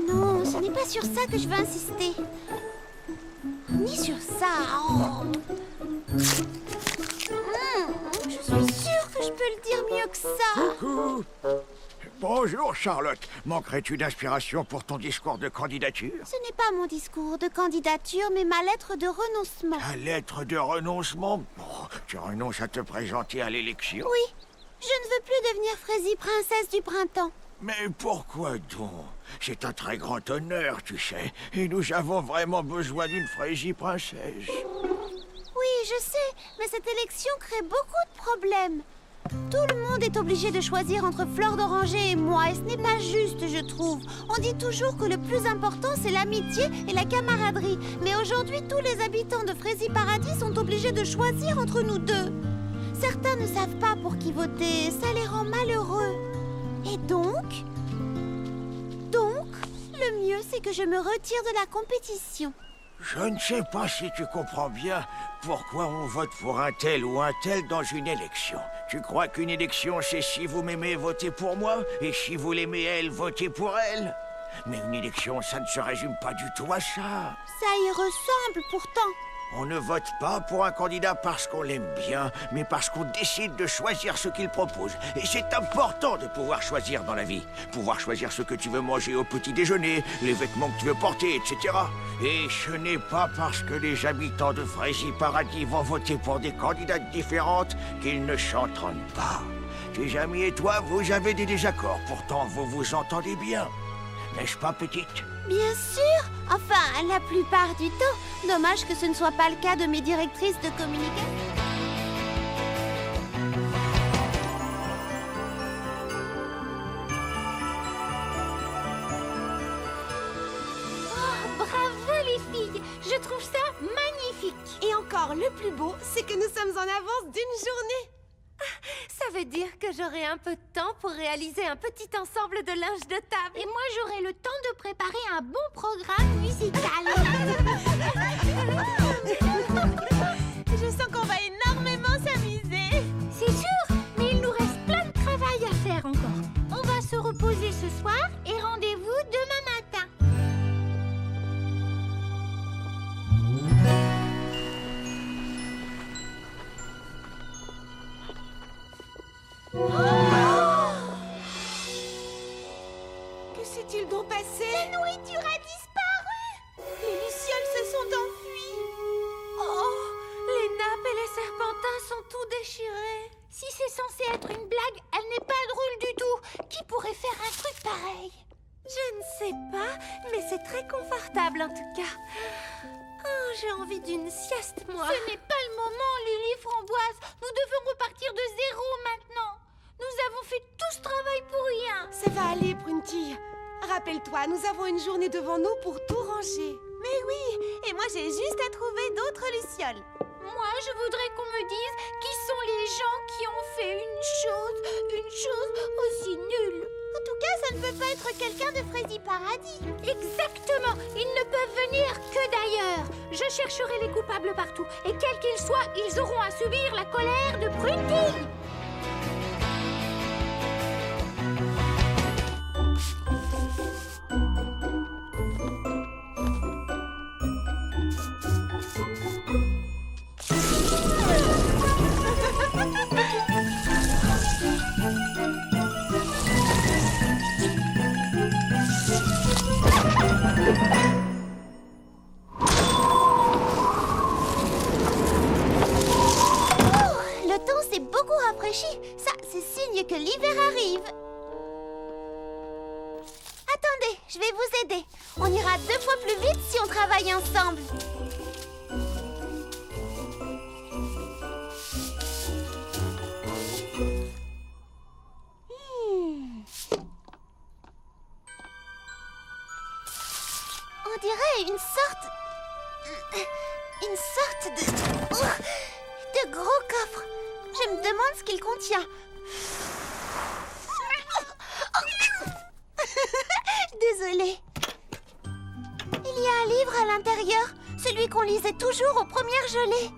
Non, ce n'est pas sur ça que je veux insister. Ni sur ça. Oh. Je suis sûre que je peux le dire mieux que ça. Coucou. Bonjour Charlotte. Manquerais-tu d'inspiration pour ton discours de candidature? Ce n'est pas mon discours de candidature, mais ma lettre de renoncement. Ta lettre de renoncement? Oh, tu renonces à te présenter à l'élection? Oui, je ne veux plus devenir Frésie princesse du printemps. Mais pourquoi donc? C'est un très grand honneur, tu sais. Et nous avons vraiment besoin d'une Frésie princesse. Oui, je sais, mais cette élection crée beaucoup de problèmes. Tout le monde est obligé de choisir entre Fleur d'Oranger et moi, et ce n'est pas juste, je trouve. On dit toujours que le plus important, c'est l'amitié et la camaraderie. Mais aujourd'hui, tous les habitants de Frésie Paradis sont obligés de choisir entre nous deux. Certains ne savent pas pour qui voter, ça les rend malheureux. Et donc, le mieux, c'est que je me retire de la compétition. Je ne sais pas si tu comprends bien pourquoi on vote pour un tel ou un tel dans une élection. Tu crois qu'une élection, c'est si vous m'aimez, votez pour moi, et si vous l'aimez elle, votez pour elle? Mais une élection, ça ne se résume pas du tout à ça. Ça y ressemble pourtant. On ne vote pas pour un candidat parce qu'on l'aime bien, mais parce qu'on décide de choisir ce qu'il propose. Et c'est important de pouvoir choisir dans la vie. Pouvoir choisir ce que tu veux manger au petit déjeuner, les vêtements que tu veux porter, etc. Et ce n'est pas parce que les habitants de Frésie Paradis vont voter pour des candidates différentes qu'ils ne s'entendent pas. Tes amis et toi, vous avez des désaccords. Pourtant, vous vous entendez bien. N'est-ce pas, petite? Bien sûr. Enfin, la plupart du temps. Dommage que ce ne soit pas le cas de mes directrices de communication. Oh, bravo les filles! Je trouve ça magnifique! Et encore, le plus beau, c'est que nous sommes en avance d'une journée. Ça veut dire que j'aurai un peu de temps pour réaliser un petit ensemble de linge de table. Et moi, j'aurai le temps de préparer un bon programme musical. Je sens qu'on va énormément s'amuser. C'est sûr, mais il nous reste plein de travail à faire encore. On va se reposer ce soir et rendez-vous demain matin. Que s'est-il donc passé? La nourriture a disparu. Les lucioles se sont enfuies. Oh, les nappes et les serpentins sont tout déchirés. Si c'est censé être une blague, elle n'est pas drôle du tout. Qui pourrait faire un truc pareil? Je ne sais pas, mais c'est très confortable en tout cas. Oh, j'ai envie d'une sieste, moi. Ce n'est pas le moment, Lily Framboise. Nous devons repartir de zéro maintenant. Nous avons fait tout ce travail pour rien. Ça va aller, Brunty. Rappelle-toi, nous avons une journée devant nous pour tout ranger. Mais oui, et moi j'ai juste à trouver d'autres lucioles. Moi, je voudrais qu'on me dise qui sont les gens qui ont fait une chose aussi nulle. En tout cas, ça ne peut pas être quelqu'un de Frésie Paradis. Exactement. Ils ne peuvent venir que d'ailleurs. Je chercherai les coupables partout. Et quels qu'ils soient, ils auront à subir la colère de Brunty. Le temps s'est beaucoup rafraîchi. Ça, c'est signe que l'hiver arrive. Attendez, je vais vous aider. On ira 2 fois plus vite si on travaille ensemble. On dirait une sorte de gros coffre. Je me demande ce qu'il contient. Désolée. Il y a un livre à l'intérieur, celui qu'on lisait toujours aux premières gelées.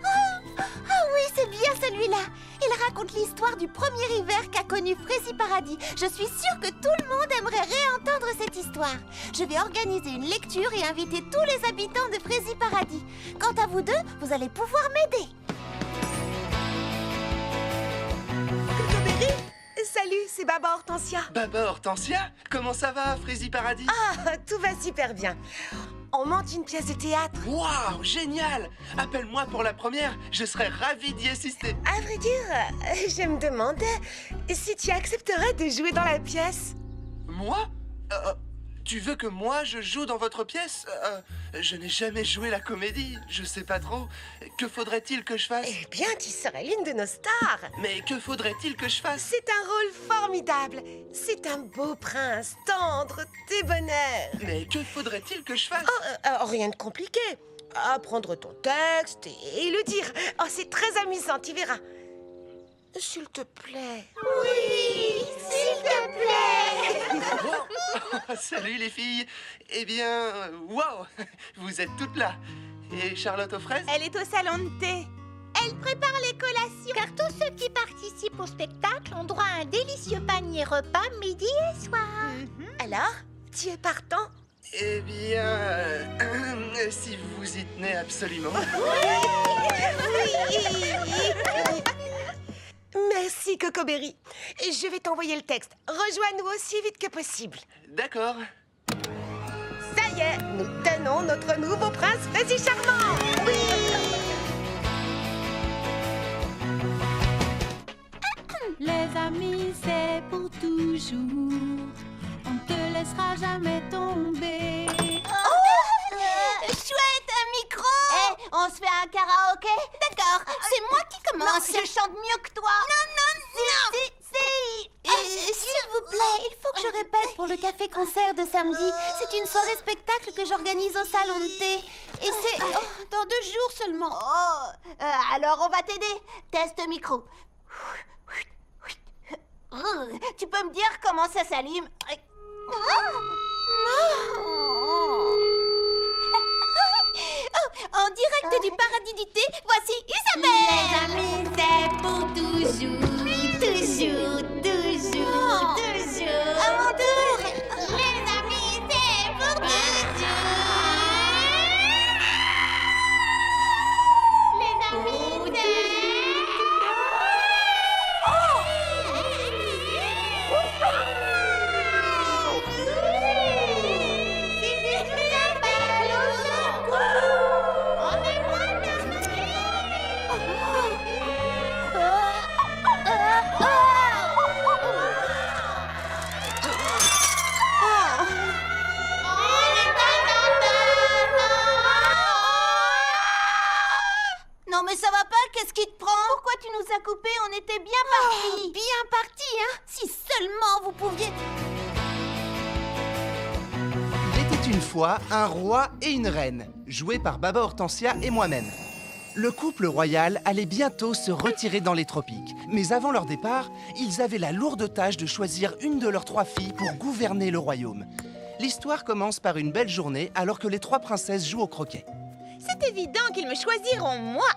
Ah oui, c'est bien celui-là. Il raconte l'histoire du premier hiver qu'a connu Fraisiparadis. Je suis sûre que tout le monde aimerait réentendre cette histoire. Je vais organiser une lecture et inviter tous les habitants de Fraisiparadis. Quant à vous deux, vous allez pouvoir m'aider. Cocoberry, salut, c'est Baba Hortensia. Baba Hortensia, comment ça va, Fraisiparadis? Ah, tout va super bien. On monte une pièce de théâtre. Waouh, génial! Appelle-moi pour la première, je serais ravi d'y assister. À vrai dire, je me demandais si tu accepterais de jouer dans la pièce. Moi? Tu veux que moi je joue dans votre pièce? Je n'ai jamais joué la comédie, je sais pas trop. Que faudrait-il que je fasse? Eh bien, tu serais l'une de nos stars. Mais que faudrait-il que je fasse? C'est un rôle formidable. C'est un beau prince, tendre, débonnaire. Mais que faudrait-il que je fasse? Rien de compliqué. Apprendre ton texte et le dire. Oh, c'est très amusant, tu verras. S'il te plaît. Oui, s'il te plaît. Salut les filles. Eh bien, waouh, vous êtes toutes là. Et Charlotte aux fraises? Elle est au salon de thé. Elle prépare les collations. Car tous ceux qui participent au spectacle ont droit à un délicieux panier repas midi et soir. Alors, tu es partant? Eh bien, si vous vous y tenez absolument. Merci, Cocoberry. Je vais t'envoyer le texte. Rejoins-nous aussi vite que possible. D'accord. Ça y est, nous tenons notre nouveau prince Fraisi charmant. Oui. Les amis, c'est pour toujours. On te laissera jamais tomber. Chouette, un micro. On se fait un karaoké? D'accord, c'est moi qui commence. Je chante mieux que toi. Non. S'il vous plaît, il faut que je répète pour le café-concert de samedi. C'est une soirée spectacle que j'organise au salon de thé. Et c'est dans 2 jours seulement. Alors on va t'aider. Test micro. Tu peux me dire comment ça s'allume? En direct du paradis du thé, voici Isabelle. Les amis, c'est pour toujours. Toujours, toujours, toujours. À mon tour. Les amis, c'est pour toujours. Les amis, Non mais ça va pas, qu'est-ce qui te prend? Pourquoi tu nous as coupés? On était bien partis. Bien partis, hein? Si seulement vous pouviez... Il était une fois un roi et une reine, joués par Baba Hortensia et moi-même. Le couple royal allait bientôt se retirer dans les tropiques. Mais avant leur départ, ils avaient la lourde tâche de choisir une de leurs 3 filles pour gouverner le royaume. L'histoire commence par une belle journée alors que les 3 princesses jouent au croquet. C'est évident qu'ils me choisiront moi.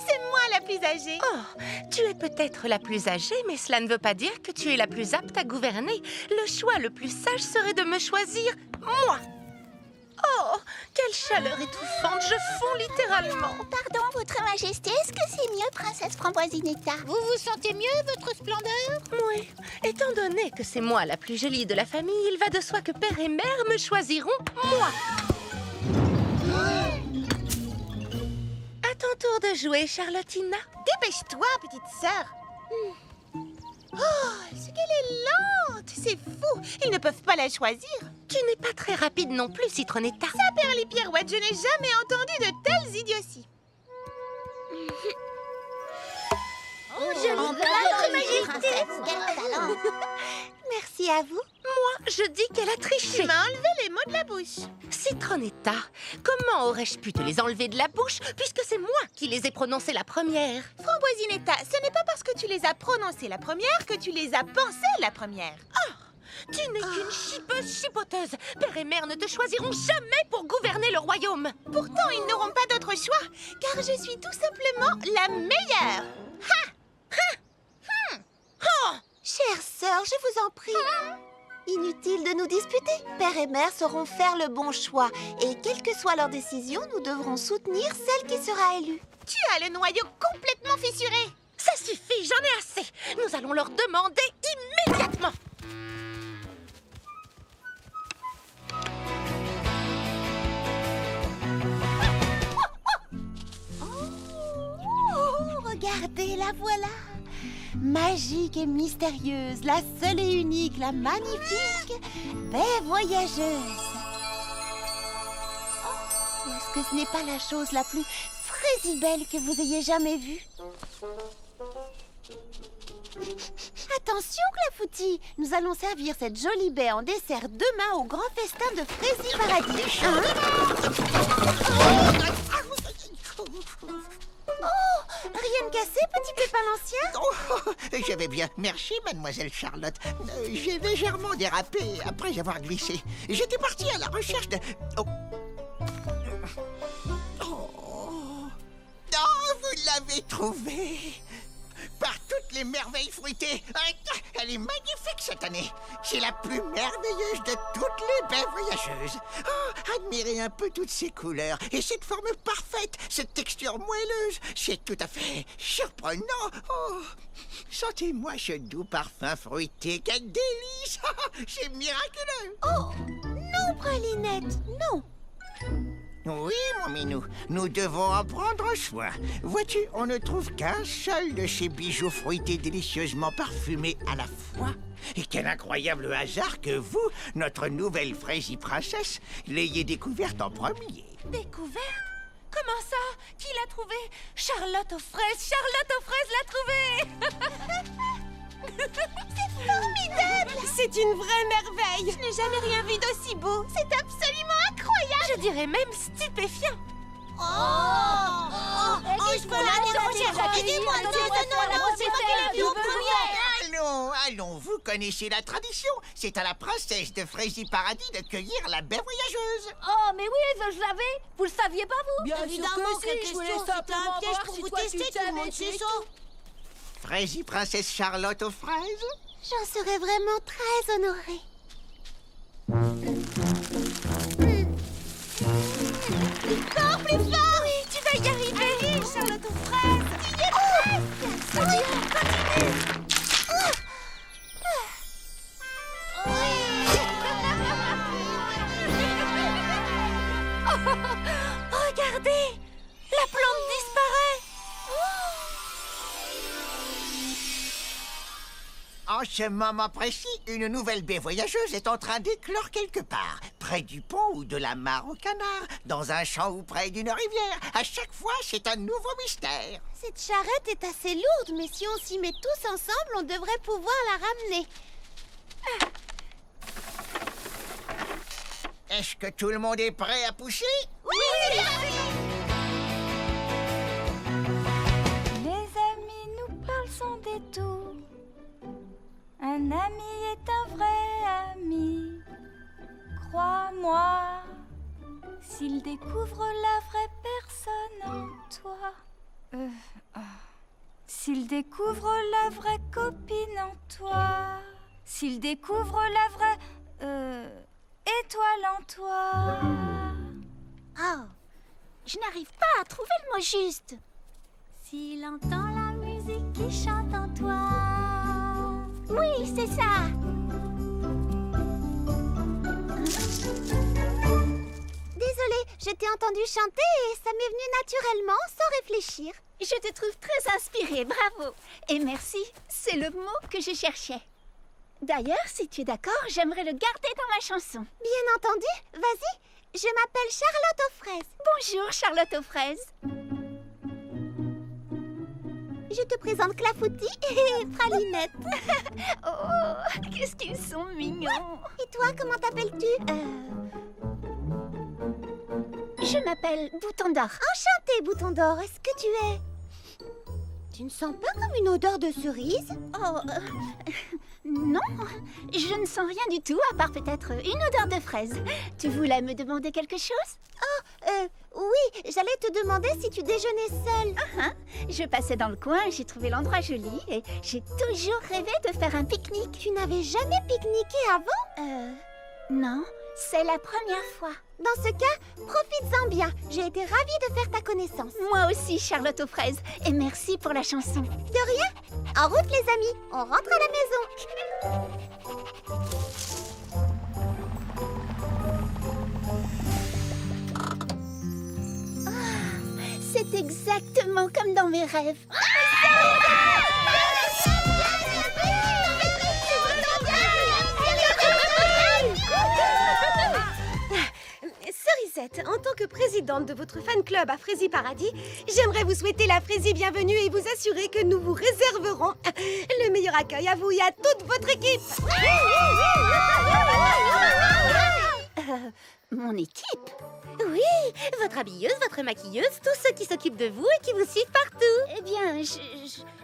C'est moi la plus âgée. Oh, tu es peut-être la plus âgée, mais cela ne veut pas dire que tu es la plus apte à gouverner. Le choix le plus sage serait de me choisir, moi. Oh, quelle chaleur étouffante, je fonds littéralement. Pardon, votre majesté, est-ce que c'est mieux, princesse Framboisinetta? Vous vous sentez mieux, votre splendeur? Oui, étant donné que c'est moi la plus jolie de la famille, il va de soi que père et mère me choisiront, moi. À ton tour de jouer, Charlottina. Dépêche-toi, petite sœur. Oh, ce qu'elle est lente. C'est fou. Ils ne peuvent pas la choisir. Tu n'es pas très rapide non plus, Citronnetta. Ça perd les pirouettes. Je n'ai jamais entendu de telles idioties. Oh, jolie votre majesté. Merci à vous. Moi, je dis qu'elle a Tu triché. m'as enlevé les mots de la bouche. Citronnetta, comment aurais-je pu te les enlever de la bouche puisque c'est moi qui les ai prononcés la première? Framboisinetta, ce n'est pas parce que tu les as prononcées la première que tu les as pensées la première. Tu n'es qu'une chipoteuse. Père et mère ne te choisiront jamais pour gouverner le royaume. Pourtant, ils n'auront pas d'autre choix, car je suis tout simplement la meilleure. Ha! Chère sœur, je vous en prie. Inutile de nous disputer. Père et mère sauront faire le bon choix. Et quelle que soit leur décision, nous devrons soutenir celle qui sera élue. Tu as le noyau complètement fissuré. Ça suffit, j'en ai assez. Nous allons leur demander immédiatement. Oh, regardez, la voilà. Magique et mystérieuse, la seule et unique, la magnifique baie voyageuse. Oh, est-ce que ce n'est pas la chose la plus frésibelle que vous ayez jamais vue? Attention, Clafoutis, nous allons servir cette jolie baie en dessert demain au grand festin de Frésie Paradis. Oh, rien de cassé, petit pépin l'ancien? Oh, je vais bien. Merci, mademoiselle Charlotte. J'ai légèrement dérapé après avoir glissé. J'étais parti à la recherche de... Oh. Oh, vous l'avez trouvée. Par toutes les merveilles fruitées. Elle est magnifique cette année. C'est la plus merveilleuse de toutes les baies voyageuses. Oh, admirez un peu toutes ces couleurs et cette forme parfaite, cette texture moelleuse. C'est tout à fait surprenant. Oh, sentez-moi ce doux parfum fruité. Quel délice. C'est miraculeux. Oh, non, Pralinette, non. Oui, mon minou, nous devons en prendre soin. Vois-tu, on ne trouve qu'un seul de ces bijoux fruités délicieusement parfumés à la fois. Et quel incroyable hasard que vous, notre nouvelle Frésie princesse, l'ayez découverte en premier. Découverte? Comment ça? Qui l'a trouvé? Charlotte aux fraises! Charlotte aux fraises l'a trouvée! C'est formidable. C'est une vraie merveille. Je n'ai jamais rien vu d'aussi beau. C'est absolument incroyable. Je dirais même stupéfiant. Aidez-moi, non, c'est moi qui l'ai vu en première. Allons, vous connaissez la tradition. C'est à la princesse de Frésie Paradis de cueillir la baie voyageuse. Oh, mais oui, je savais. Vous le saviez pas, vous? Bien évidemment, quelle question, c'était un piège pour vous tester, tout le monde sait ça. Frésie princesse Charlotte aux fraises. J'en serais vraiment très honorée. Encore plus fort! Oui, tu vas y arriver! Allez, Charlotte aux fraises! Tu y es presque! Oui, continue! Regardez! La plante disparaît! En ce moment précis, une nouvelle baie voyageuse est en train d'éclore quelque part, près du pont ou de la mare au canard, dans un champ ou près d'une rivière. À chaque fois, c'est un nouveau mystère. Cette charrette est assez lourde, mais si on s'y met tous ensemble, on devrait pouvoir la ramener. Est-ce que tout le monde est prêt à pousser? Oui! Les amis nous parlent sans détour. Un ami est un vrai ami. Crois-moi, s'il découvre la vraie personne en toi. S'il découvre la vraie copine en toi. S'il découvre la vraie étoile en toi. Oh, je n'arrive pas à trouver le mot juste. S'il entend la musique qui chante en toi. Oui, c'est ça. Désolée, je t'ai entendu chanter et ça m'est venu naturellement, sans réfléchir. Je te trouve très inspirée, bravo. Et merci, c'est le mot que je cherchais. D'ailleurs, si tu es d'accord, j'aimerais le garder dans ma chanson. Bien entendu, vas-y. Je m'appelle Charlotte aux fraises. Bonjour, Charlotte aux fraises. Je te présente Clafoutis et Pralinette. Oh, qu'est-ce qu'ils sont mignons. Et toi, comment t'appelles-tu? Je m'appelle Bouton d'Or. Enchantée, Bouton d'Or. Est-ce que tu es... Tu ne sens pas comme une odeur de cerise? Oh, Non, je ne sens rien du tout, à part peut-être une odeur de fraise. Tu voulais me demander quelque chose? Oui, j'allais te demander si tu déjeunais seule. Je passais dans le coin, j'ai trouvé l'endroit joli et j'ai toujours rêvé de faire un pique-nique. Tu n'avais jamais pique-niqué avant? Non, c'est la première fois. Dans ce cas, profites-en bien. J'ai été ravie de faire ta connaissance. Moi aussi, Charlotte aux fraises. Et merci pour la chanson. De rien. En route, les amis. On rentre à la maison. C'est exactement comme dans mes rêves. Cerisette, en tant que présidente de votre fan club à Frésie Paradis, j'aimerais vous souhaiter la Frésie bienvenue et vous assurer que nous vous réserverons le meilleur accueil à vous et à toute votre équipe. Mon équipe? Oui, votre habilleuse, votre maquilleuse, tous ceux qui s'occupent de vous et qui vous suivent partout. Eh bien,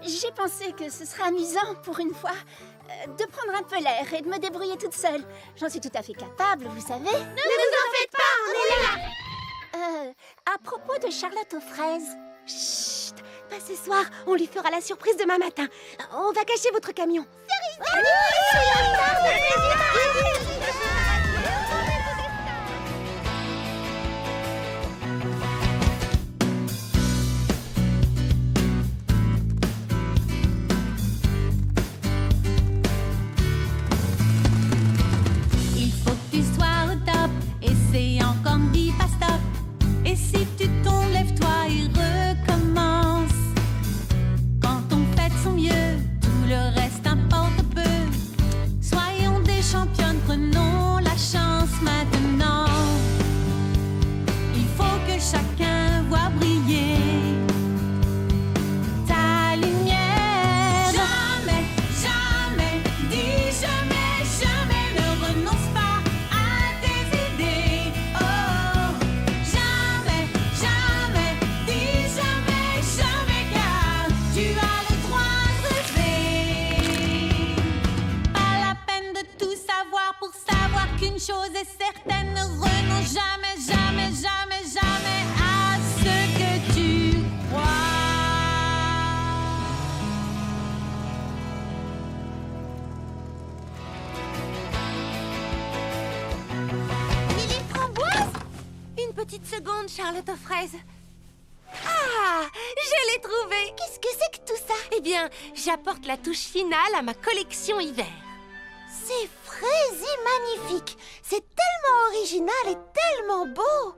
j'ai pensé que ce serait amusant pour une fois de prendre un peu l'air et de me débrouiller toute seule. J'en suis tout à fait capable, vous savez. Ne vous en faites pas, on est là. À propos de Charlotte aux fraises. Chut, pas ce soir, on lui fera la surprise demain matin. On va cacher votre camion. Il faut que tu sois au top, essayant comme dit pas stop. Et si tu tombes, lève-toi et recommence. Quand on fait de son mieux, tout le reste importe peu. Soyons des championnes, prenons la chance maintenant. Il faut que chacun voit briller ta lumière. Jamais, jamais, dis jamais, jamais ne renonce pas à tes idées. Oh, jamais, jamais, dis jamais, jamais, car tu as le droit de rêver. Pas la peine de tout savoir pour savoir qu'une chose est certaine, ne renonce jamais, jamais, jamais, jamais à ce que tu crois. Lily Framboise? Une petite seconde, Charlotte aux fraises. Ah, je l'ai trouvé. Qu'est-ce que c'est que tout ça? Eh bien, j'apporte la touche finale à ma collection hiver. C'est Frésie magnifique. C'est tellement original et tellement beau.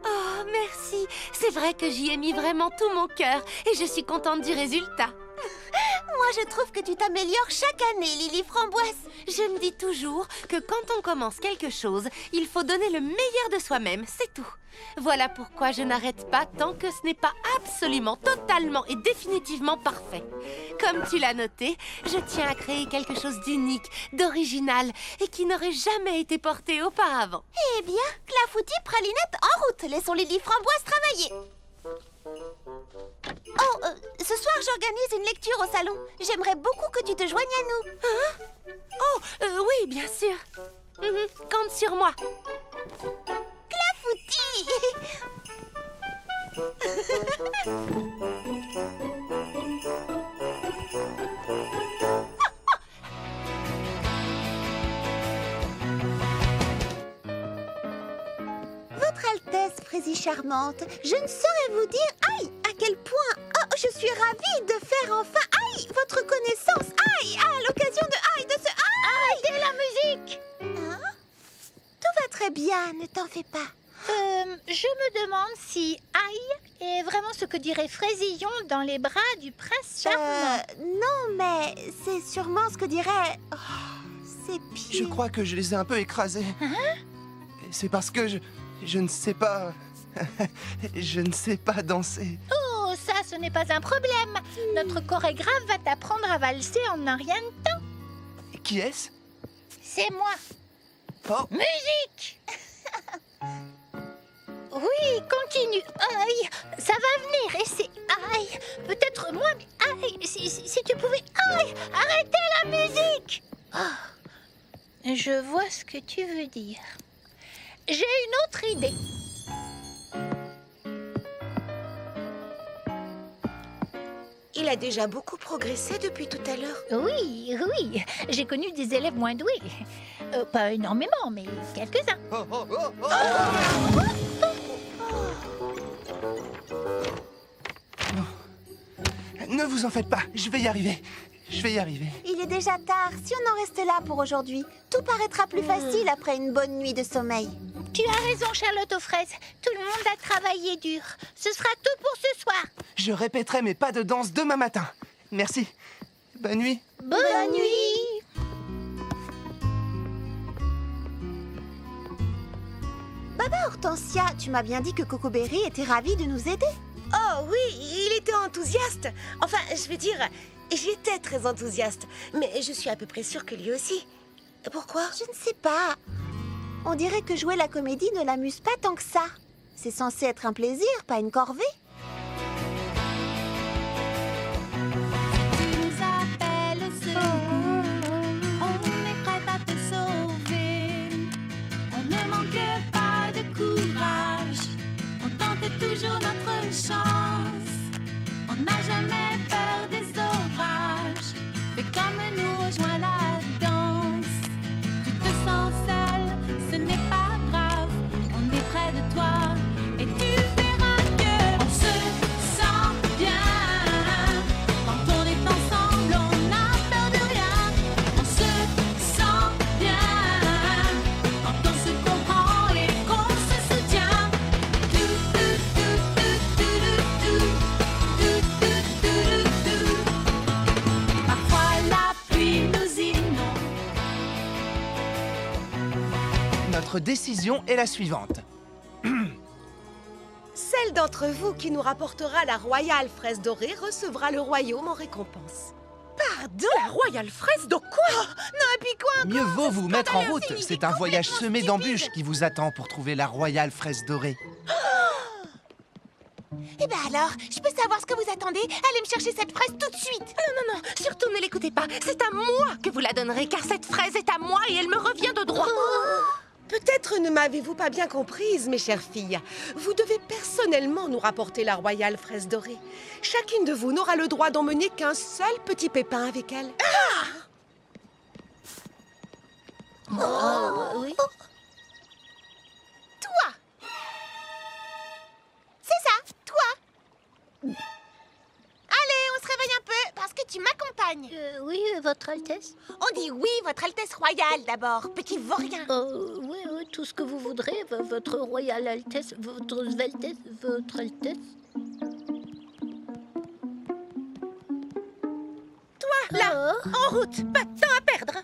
Oh, merci. C'est vrai que j'y ai mis vraiment tout mon cœur et je suis contente du résultat. Moi, je trouve que tu t'améliores chaque année, Lily Framboise. Je me dis toujours que quand on commence quelque chose, il faut donner le meilleur de soi-même, c'est tout. Voilà pourquoi je n'arrête pas tant que ce n'est pas absolument, totalement et définitivement parfait. Comme tu l'as noté, je tiens à créer quelque chose d'unique, d'original et qui n'aurait jamais été porté auparavant. Eh bien, Clafoutis, Pralinette, en route. Laissons Lily Framboise travailler. Oh, ce soir, j'organise une lecture au salon. J'aimerais beaucoup que tu te joignes à nous. Oh, oui, bien sûr. Compte sur moi. Clafoutis. Votre Altesse, Frésie charmante, je ne saurais vous dire, aïe, à quel point, oh, je suis ravie de faire enfin, aïe, votre connaissance, aïe, à l'occasion de, aïe, de ce, aïe, de la musique. Hein? Tout va très bien, ne t'en fais pas. Je me demande si aïe est vraiment ce que dirait Fraisillon dans les bras du prince charmant. Non, mais c'est sûrement ce que dirait... Oh, ses pieds. Je crois que je les ai un peu écrasés. C'est parce que je ne sais pas... je ne sais pas danser. Oh, ça, ce n'est pas un problème. Notre chorégraphe va t'apprendre à valser en un rien de temps. Qui est-ce? C'est moi. Oh, Musique. Oui, continue. Aïe, ça va venir et c'est aïe. Peut-être moins, mais aïe. Si tu pouvais, aïe, arrêtez la musique. Je vois ce que tu veux dire. J'ai une autre idée. Il a déjà beaucoup progressé depuis tout à l'heure. Oui, oui, j'ai connu des élèves moins doués. Pas énormément, mais quelques-uns. Oh, oh, oh, oh. Ne vous en faites pas, je vais y arriver. Je vais y arriver. Il est déjà tard. Si on en reste là pour aujourd'hui, tout paraîtra plus facile après une bonne nuit de sommeil. Tu as raison, Charlotte aux fraises. Tout le monde a travaillé dur. Ce sera tout pour ce soir. Je répéterai mes pas de danse demain matin. Merci. Bonne nuit. Bonne nuit. Baba Hortensia, tu m'as bien dit que Coco Berry était ravie de nous aider. Oh oui, il était enthousiaste. Enfin, je veux dire, j'étais très enthousiaste. Mais je suis à peu près sûre que lui aussi. Pourquoi? Je ne sais pas. On dirait que jouer la comédie ne l'amuse pas tant que ça. C'est censé être un plaisir, pas une corvée. Tu nous appelles au secours, on est prêt à te sauver. On ne manque pas de courage, on tente toujours notre chance. On n'a jamais peur des orages, fais comme nous, rejoins la danse. Tu te sens seul, ce n'est pas grave, on est près de toi et tu verras que on se sent bien. Quand on est ensemble, on n'a peur de rien. On se sent bien quand on se comprend et qu'on se soutient. Parfois la pluie nous inonde. Notre décision est la suivante. Celle d'entre vous qui nous rapportera la royale fraise dorée recevra le royaume en récompense. Pardon? La royale fraise de quoi? Mieux vaut vous mettre en route. C'est un voyage semé d'embûches qui vous attend pour trouver la royale fraise dorée. Eh ben alors, je peux savoir ce que vous attendez? Allez me chercher cette fraise tout de suite. Non, non, surtout ne l'écoutez pas. C'est à moi que vous la donnerez, car cette fraise est à moi et elle me revient de droit. Peut-être ne m'avez-vous pas bien comprise, mes chères filles. Vous devez personnellement nous rapporter la royale fraise dorée. Chacune de vous n'aura le droit d'emmener qu'un seul petit pépin avec elle. Oui. Toi! C'est ça, toi! Allez, on se réveille un peu, parce que tu m'accompagnes. Oui, Votre Altesse. On dit oui, Votre Altesse Royale, d'abord, petit vaurien. Oui, tout ce que vous voudrez, Votre Royale Altesse, Votre Altesse, Votre Altesse. Toi, là, en route, pas de temps à perdre.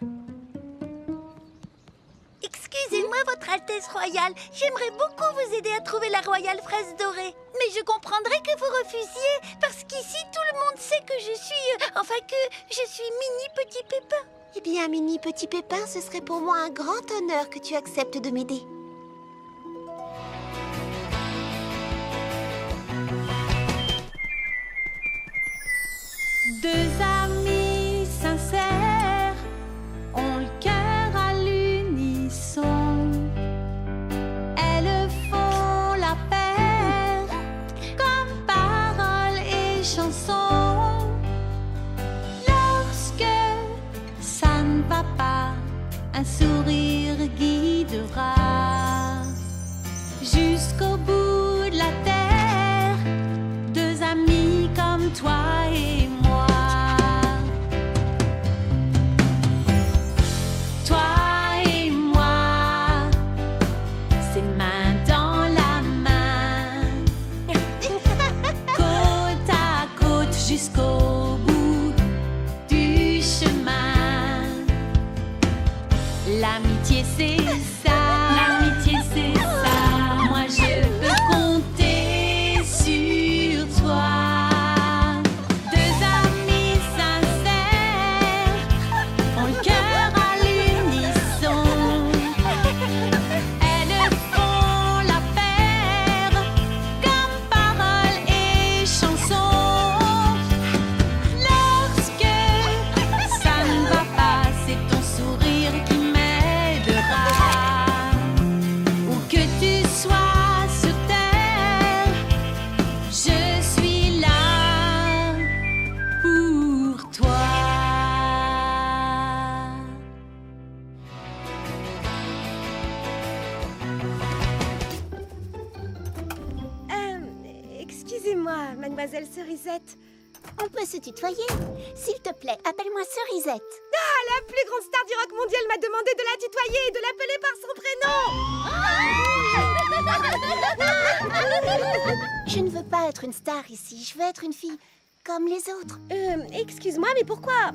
Excusez-moi, Votre Altesse Royale, j'aimerais beaucoup vous aider à trouver la royale fraise dorée. Mais je comprendrais que vous refusiez, parce qu'ici, tout le monde sait que je suis Mini Petit Pépin. Eh bien, Mini Petit Pépin, ce serait pour moi un grand honneur que tu acceptes de m'aider. Deux amis sincères ont le cœur à l'unisson. Elles font la paire comme paroles et chansons. Lorsque ça ne va pas, un sourire guidera jusqu'au bout de la terre. Deux amis comme toi et moi. Toi et moi, c'est main dans la main. Côte à côte jusqu'au bout du chemin. L'amitié c'est ça. L'amitié c'est ça. Moi je peux compter sur toi. Deux amis sincères ont le cœur à l'unisson. Elles font la paire comme paroles et chansons. Lorsque ça ne va pas, c'est ton mademoiselle Cerisette. On peut se tutoyer. S'il te plaît, appelle-moi Cerisette. La plus grande star du rock mondial m'a demandé de la tutoyer et de l'appeler par son prénom. Je ne veux pas être une star ici. Je veux être une fille comme les autres. Excuse-moi, mais pourquoi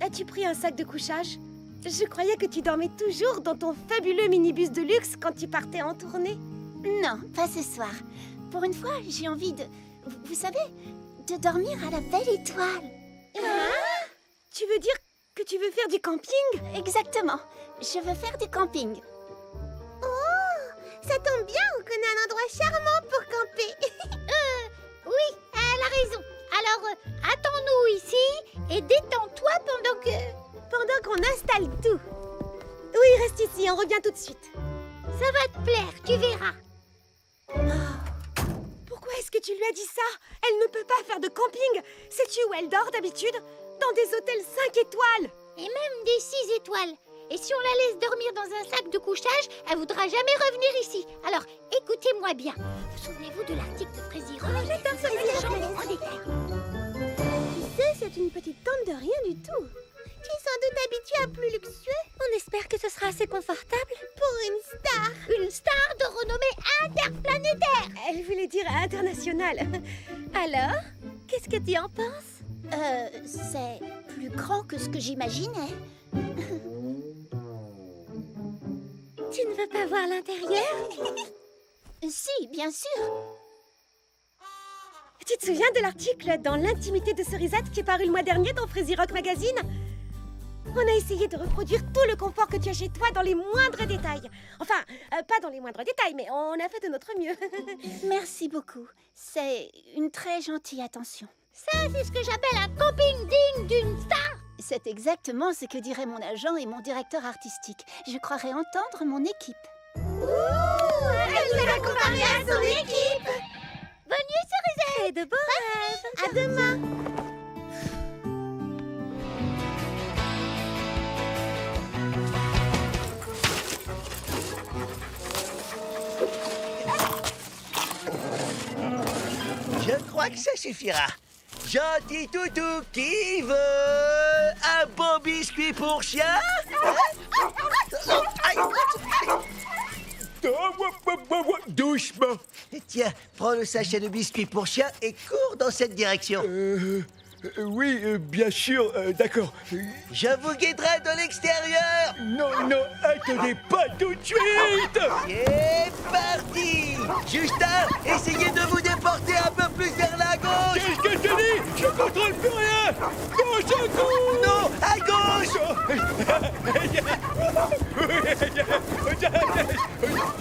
as-tu pris un sac de couchage? Je croyais que tu dormais toujours dans ton fabuleux minibus de luxe quand tu partais en tournée. Non, pas ce soir. Pour une fois, j'ai envie de... Vous savez, de dormir à la belle étoile. Tu veux dire que tu veux faire du camping? Exactement. Je veux faire du camping. Ça tombe bien, on connaît un endroit charmant pour camper. Oui, elle a raison. Alors, attends-nous ici et détends-toi Pendant qu'on installe tout. Oui, reste ici, on revient tout de suite. Ça va te plaire, tu verras. Pourquoi est-ce que tu lui as dit ça? Elle ne peut pas faire de camping. Sais-tu où elle dort d'habitude? Dans des hôtels 5 étoiles. Et même des 6 étoiles. Et si on la laisse dormir dans un sac de couchage, elle voudra jamais revenir ici. Alors, écoutez-moi bien. Vous souvenez-vous de l'article de Fraisier en détail. Tu sais, c'est une petite tente de rien du tout. Tu es sans doute habitué à plus luxueux. On espère que ce sera assez confortable. Pour une star. Une star de renommée interplanétaire. Elle voulait dire international. Alors, qu'est-ce que tu en penses? C'est plus grand que ce que j'imaginais. Tu ne veux pas voir l'intérieur? Si, bien sûr. Tu te souviens de l'article dans l'intimité de Cerisette qui est paru le mois dernier dans Fraisier Rock Magazine? On a essayé de reproduire tout le confort que tu as chez toi dans les moindres détails. Enfin, pas dans les moindres détails, mais on a fait de notre mieux. Merci beaucoup. C'est une très gentille attention. Ça, c'est ce que j'appelle un camping digne d'une star. C'est exactement ce que diraient mon agent et mon directeur artistique. Je croirais entendre mon équipe. Elle nous a comparé à son équipe. Bonne nuit, Cerisette. Et de beaux rêves. À demain. Je crois que ça suffira. Gentil toutou, qui veut un bon biscuit pour chien? Doucement. Tiens, prends le sachet de biscuits pour chien et cours dans cette direction. Oui, bien sûr, d'accord. Je vous guiderai de l'extérieur. Non, attendez pas tout de suite. C'est parti. Justin, essayez de vous déporter un peu plus vers la gauche. Qu'est-ce que tu dis? Je contrôle plus rien. Non, je cours. Non, à gauche.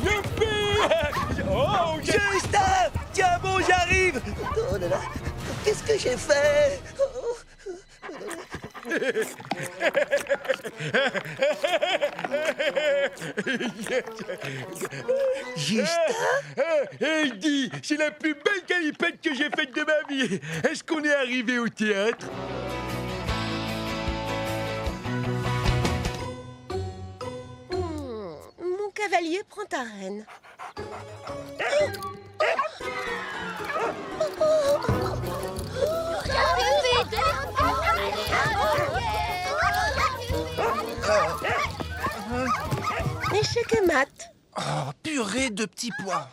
Youpi. Oh, Justin, tiens bon, j'arrive. Oh là là, qu'est-ce que j'ai fait? Justin? Hey, dis, c'est la plus belle galipette que j'ai faite de ma vie. Est-ce qu'on est arrivé au théâtre? Mon cavalier prend ta reine. Échec et mat. Oh, purée de petits pois.